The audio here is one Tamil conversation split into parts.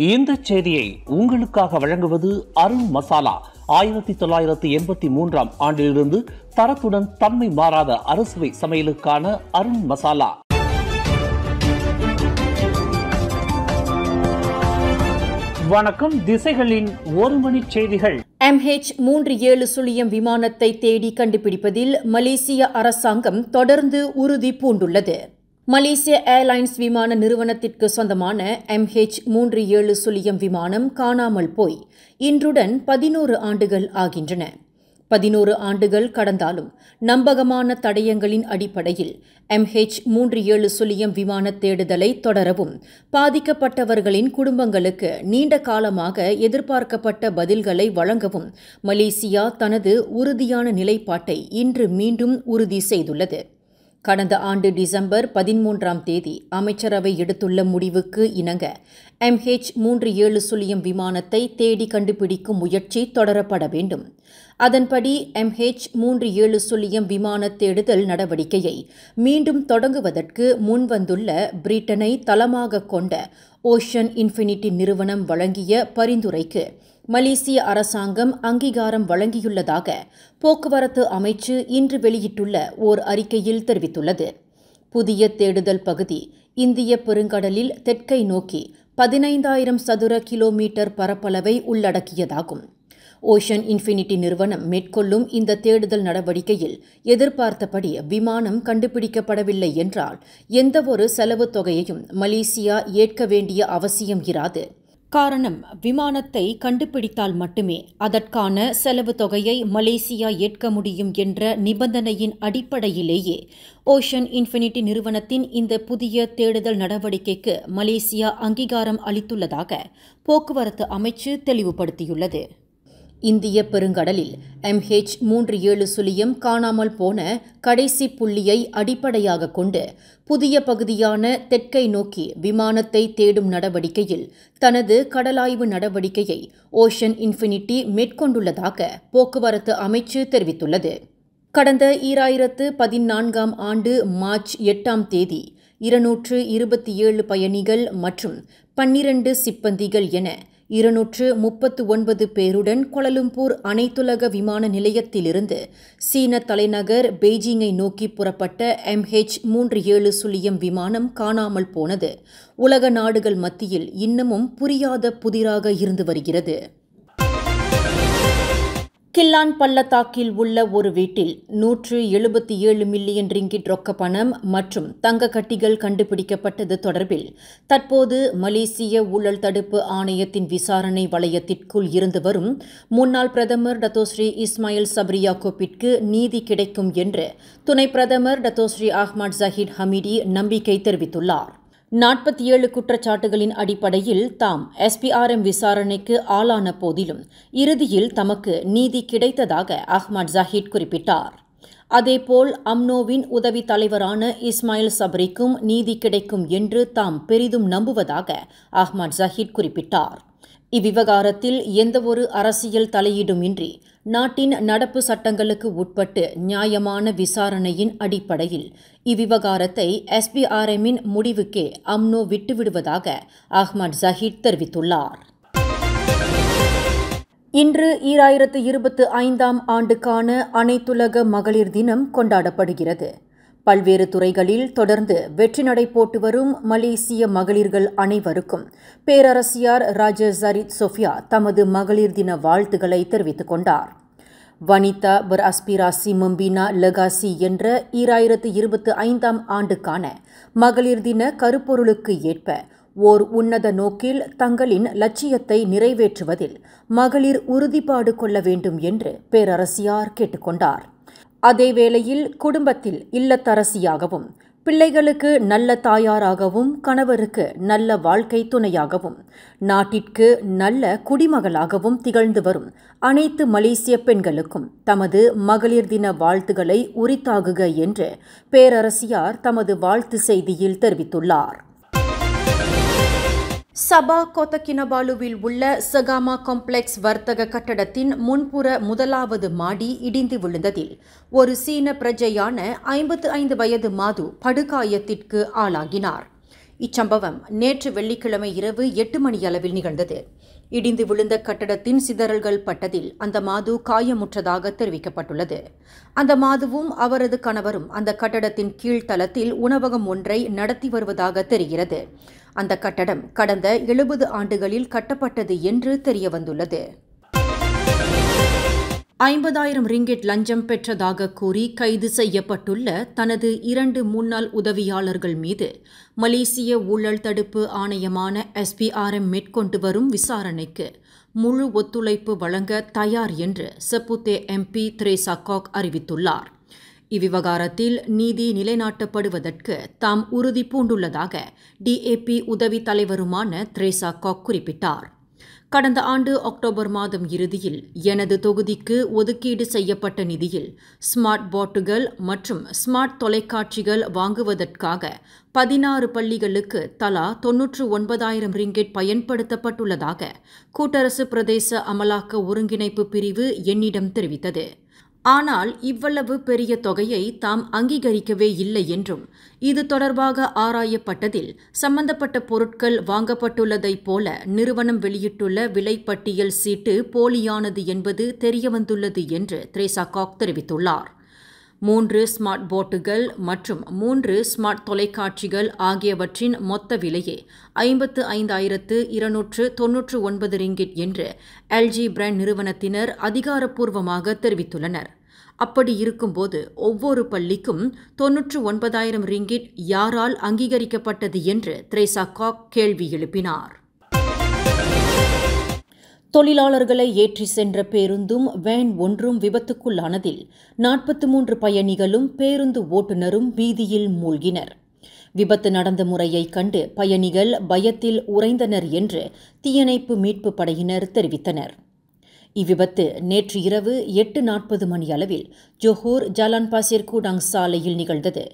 இந்த செய்தியை உங்களுக்காக வழங்குவது அருண் மசாலா. 1983 ஆண்டிலிருந்து தரத்துடன் தன்மை மாறாத அறுசுவை சமையலுக்கான அருண் மசாலா. வணக்கம். திசைகளின் ஒரு மணி செய்திகள். MH370 விமானத்தை தேடி கண்டுபிடிப்பதில் மலேசிய அரசாங்கம் தொடர்ந்து உறுதி பூண்டுள்ளது. மலேசிய ஏர்லைன்ஸ் விமான நிறுவனத்திற்கு சொந்தமான MH370 விமானம் காணாமல் போய் இன்றுடன் 11 ஆண்டுகள் ஆகின்றன. 11 ஆண்டுகள் கடந்தாலும் நம்பகமான தடயங்களின் அடிப்படையில் MH370 விமான தேடுதலை தொடரவும் பாதிக்கப்பட்டவர்களின் குடும்பங்களுக்கு நீண்ட காலமாக எதிர்பார்க்கப்பட்ட பதில்களை வழங்கவும் மலேசியா தனது உறுதியான நிலைப்பாட்டை இன்று மீண்டும் உறுதி செய்துள்ளது. கடந்த ஆண்டு டிசம்பர் 13 அமைச்சரவை எடுத்துள்ள முடிவுக்கு இணங்க MH370 விமானத்தை தேடி கண்டுபிடிக்கும் முயற்சி தொடரப்பட வேண்டும். அதன்படி MH370 விமான தேடுதல் நடவடிக்கையை மீண்டும் தொடங்குவதற்கு முன்வந்துள்ள பிரிட்டனை தளமாக கொண்ட ஓஷன் இன்ஃபினிட்டி நிறுவனம் வழங்கிய பரிந்துரைக்கு மலேசிய அரசாங்கம் அங்கீகாரம் வழங்கியுள்ளதாக போக்குவரத்து அமைச்சு இன்று வெளியிட்டுள்ள ஓர் அறிக்கையில் தெரிவித்துள்ளது. புதிய தேடுதல் பகுதி இந்திய பெருங்கடலில் தெற்கை நோக்கி 15,000 சதுர கிலோமீட்டர் பரப்பளவை உள்ளடக்கியதாகும். ஓஷன் இன்ஃபினிட்டி நிறுவனம் மேற்கொள்ளும் இந்த தேடுதல் நடவடிக்கையில் எதிர்பார்த்தபடி விமானம் கண்டுபிடிக்கப்படவில்லை என்றால் எந்தவொரு செலவு தொகையையும் மலேசியா ஏற்க வேண்டிய அவசியம் இராது. காரணம், விமானத்தை கண்டுபிடித்தால் மட்டுமே அதற்கான செலவு தொகையை மலேசியா ஏற்க முடியும் என்ற நிபந்தனையின் அடிப்படையிலேயே ஓஷன் இன்ஃபினிட்டி நிறுவனத்தின் இந்த புதிய தேடுதல் நடவடிக்கைக்கு மலேசியா அங்கீகாரம் அளித்துள்ளதாக போக்குவரத்து அமைச்சு தெளிவுபடுத்தியுள்ளது. இந்திய பெருங்கடலில் MH370 காணாமல் போன கடைசி புள்ளியை அடிப்படையாக கொண்டு புதிய பகுதியான தெற்கை நோக்கி விமானத்தை தேடும் நடவடிக்கையில் தனது கடலாய்வு நடவடிக்கையை ஓஷன் இன்ஃபினிட்டி மேற்கொண்டுள்ளதாக போக்குவரத்து அமைச்சு தெரிவித்துள்ளது. கடந்த 2014 ஆண்டு மார்ச் 8 227 பயணிகள் மற்றும் 12 சிப்பந்திகள் என 239 பேருடன் கோலாலம்பூர் அனைத்துலக விமான நிலையத்திலிருந்து சீன தலைநகர் பெய்ஜிங்கை நோக்கி புறப்பட்ட MH370 விமானம் காணாமல் போனது உலக நாடுகள் மத்தியில் இன்னமும் புரியாத புதிராக இருந்து வருகிறது. கில்லான் பள்ளத்தாக்கில் உள்ள ஒரு வீட்டில் 177 மில்லியன் ரிங்கிட் ரொக்க பணம் மற்றும் தங்க கட்டிகள் கண்டுபிடிக்கப்பட்டது தொடர்பில் தற்போது மலேசிய ஊழல் தடுப்பு ஆணையத்தின் விசாரணை வளையத்திற்குள் இருந்து வரும் முன்னாள் பிரதமர் டத்தோஸ்ரீ இஸ்மாயில் சப்ரி யாக்கூப்பிற்கு நீதி கிடைக்கும் என்று துணை பிரதமர் டத்தோஸ்ரீ அஹ்மத் ஜஹீர் ஹமீடி நம்பிக்கை தெரிவித்துள்ளார். 47 குற்றச்சாட்டுகளின் அடிப்படையில் தாம் SPRM விசாரணைக்கு ஆளான போதிலும் இறுதியில் தமக்கு நீதி கிடைத்ததாக அஹ்மத் ஜஹீர் குறிப்பிட்டார். அதேபோல் அம்னோவின் உதவி தலைவரான இஸ்மாயில் சப்ரிக்கும் நீதி கிடைக்கும் என்று தாம் பெரிதும் நம்புவதாக அஹ்மத் ஜஹீர் குறிப்பிட்டார். இவ்விவகாரத்தில் எந்தவொரு அரசியல் தலையீடுமின்றி நாட்டின் நடப்பு சட்டங்களுக்கு உட்பட்டு நியாயமான விசாரணையின் அடிப்படையில் இவ்விவகாரத்தை SPRMின் முடிவுக்கே அம்னோ விட்டுவிடுவதாக அஹ்மத் ஜஹீர் தெரிவித்துள்ளார். இன்று 2025 ஆண்டுக்கான அனைத்துலக மகளிர் தினம் கொண்டாடப்படுகிறது. பல்வேறு துறைகளில் தொடர்ந்து வெற்றி நடை போட்டு வரும் மலேசிய மகளிர்கள் அனைவருக்கும் பேரரசியார் ராஜா ஜரீத் சோஃபியா தமது மகளிர் தின வாழ்த்துக்களை தெரிவித்துக் கொண்டார். வனிதா பர்அஸ்பிராசி மெம்பினா லெகாசி என்ற 2025 ஆண்டுக்கான மகளிர் தின கருப்பொருளுக்கு ஏற்ப ஓர் உன்னத நோக்கில் தங்களின் லட்சியத்தை நிறைவேற்றுவதில் மகளிர் உறுதிப்பாடு கொள்ள வேண்டும் என்று பேரரசியார் கேட்டுக்கொண்டார். அதேவேளையில் குடும்பத்தில் இல்லத்தரசியாகவும் பிள்ளைகளுக்கு நல்ல தாயாராகவும் கணவருக்கு நல்ல வாழ்க்கை துணையாகவும் நாட்டிற்கு நல்ல குடிமகளாகவும் திகழ்ந்து வரும் அனைத்து மலேசிய பெண்களுக்கும் தமது மகளிர் தின வாழ்த்துக்களை உரித்தாகுக என்று பேரரசியார் தமது வாழ்த்து செய்தியில் தெரிவித்துள்ளார். சபா கோத்தகினபாலுவில் உள்ள சகாமா காம்ப்ளெக்ஸ் வர்த்தக கட்டடத்தின் முன்புற முதலாவது மாடி இடிந்து விழுந்ததில் ஒரு சீன பிரஜையான 55 வயது மாது படுகாயத்திற்கு ஆளாகினார். இச்சம்பவம் நேற்று வெள்ளிக்கிழமை இரவு 8 மணி அளவில் நிகழ்ந்தது. இடிந்து விழுந்த கட்டடத்தின் சிதறல்கள் பட்டதில் அந்த மாது காயமுற்றதாக தெரிவிக்கப்பட்டுள்ளது. அந்த மாதுவும் அவரது கணவரும் அந்த கட்டடத்தின் கீழ்த்தளத்தில் உணவகம் ஒன்றை நடத்தி வருவதாக தெரிகிறது. அந்த கட்டடம் கடந்த 70 ஆண்டுகளில் கட்டப்பட்டது என்று தெரியவந்துள்ளது. 50,000 ரிங்கெட் லஞ்சம் பெற்றதாக கூறி கைது செய்யப்பட்டுள்ள தனது 2 முன்னாள் உதவியாளர்கள் மீது மலேசிய ஊழல் தடுப்பு ஆணையமான SPRM மேற்கொண்டு வரும் விசாரணைக்கு முழு ஒத்துழைப்பு வழங்க தயார் என்று செப்புத்தே MP த்ரேசா காக் அறிவித்துள்ளார். இவ்விவகாரத்தில் நீதி நிலைநாட்டப்படுவதற்கு தாம் உறுதி பூண்டுள்ளதாக DAP உதவி தலைவருமான த்ரேசா காக் குறிப்பிட்டார். கடந்த ஆண்டு அக்டோபர் மாதம் இறுதியில் எனது தொகுதிக்கு ஒதுக்கீடு செய்யப்பட்ட நிதியில் ஸ்மார்ட் போட்டுகள் மற்றும் ஸ்மார்ட் தொலைக்காட்சிகள் வாங்குவதற்காக 16 பள்ளிகளுக்கு தலா 99,000 ரிங்கெட் பயன்படுத்தப்பட்டுள்ளதாக கூட்டரசு பிரதேச அமலாக்க ஒருங்கிணைப்பு பிரிவு என்னிடம் தெரிவித்தது. ஆனால் இவ்வளவு பெரிய தொகையை தாம் அங்கீகரிக்கவே இல்லை என்றும் இது தொடர்பாக ஆராயப்பட்டதில் சம்பந்தப்பட்ட பொருட்கள் வாங்கப்பட்டுள்ளதைப் போல நிறுவனம் வெளியிட்டுள்ள விலைப்பட்டியல் சீட்டு போலியானது என்பது தெரியவந்துள்ளது என்று த்ரேசா காக் தெரிவித்துள்ளார். 3 ஸ்மார்ட் போட்டுகள் மற்றும் 3 ஸ்மார்ட் தொலைக்காட்சிகள் ஆகியவற்றின் மொத்த விலையே 55,299 ரிங்கிட் என்று LG பிராண்ட் நிறுவனத்தினர் அதிகாரப்பூர்வமாக தெரிவித்துள்ளனர். அப்படி இருக்கும்போது ஒவ்வொரு பள்ளிக்கும் 99,000 ரிங்கிட் யாரால் அங்கீகரிக்கப்பட்டது என்று த்ரேசா காக் கேள்வி எழுப்பினார். தொழிலாளர்களை ஏற்றி சென்ற பேருந்தும் வேன் ஒன்றும் விபத்துக்குள்ளானதில் 43 பயணிகளும் பேருந்து ஓட்டுநரும் பீதியில் மூழ்கினர். விபத்து நடந்த முறையை கண்டு பயணிகள் பயத்தில் உறைந்தனர் என்று தீயணைப்பு மீட்பு படையினர் தெரிவித்தனர். இவ்விபத்து நேற்று இரவு 8:40 மணி அளவில் ஜொஹூர் ஜலான் பாசிர் கூடாங் சாலையில் நிகழ்ந்தது.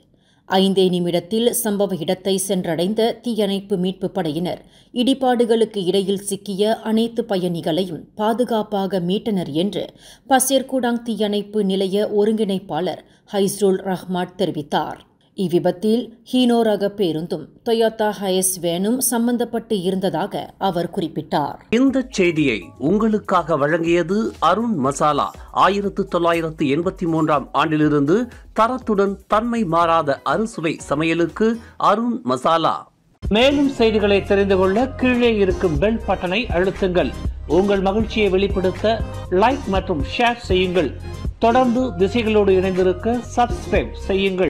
5 நிமிடத்தில் சம்பவ இடத்தை சென்றடைந்த தீயணைப்பு மீட்பு படையினர் இடிபாடுகளுக்கு இடையில் சிக்கிய அனைத்து பயணிகளையும் பாதுகாப்பாக மீட்டனர் என்று பசேர் கூடாங் தீயணைப்பு நிலைய ஒருங்கிணைப்பாளர் ஹைஸ்ருல் ரஹ்மாட் தெரிவித்தார். இவ்விபத்தில் ஹீனோ ரக பேருந்தும் டொயோட்டா ஹயஸ் வேனும் சம்பந்தப்பட்டு இருந்ததாக அவர் குறிப்பிட்டார். இந்த செய்தியை உங்களுக்காக வழங்கியது அருண் மசாலா. 1983 ஆண்டிலிருந்து தரத்துடன் தன்மை மாறாத அறுசுவை சமையலுக்கு அருண் மசாலா. மேலும் செய்திகளை தெரிந்து கொள்ள கீழே இருக்கும் பெல் பட்டனை அழுத்துங்கள். உங்கள் மகிழ்ச்சியை வெளிப்படுத்த லைக் மற்றும் ஷேர் செய்யுங்கள். தொடர்ந்து திசைகளோடு இணைந்திருக்க சப்ஸ்கிரைப் செய்யுங்கள்.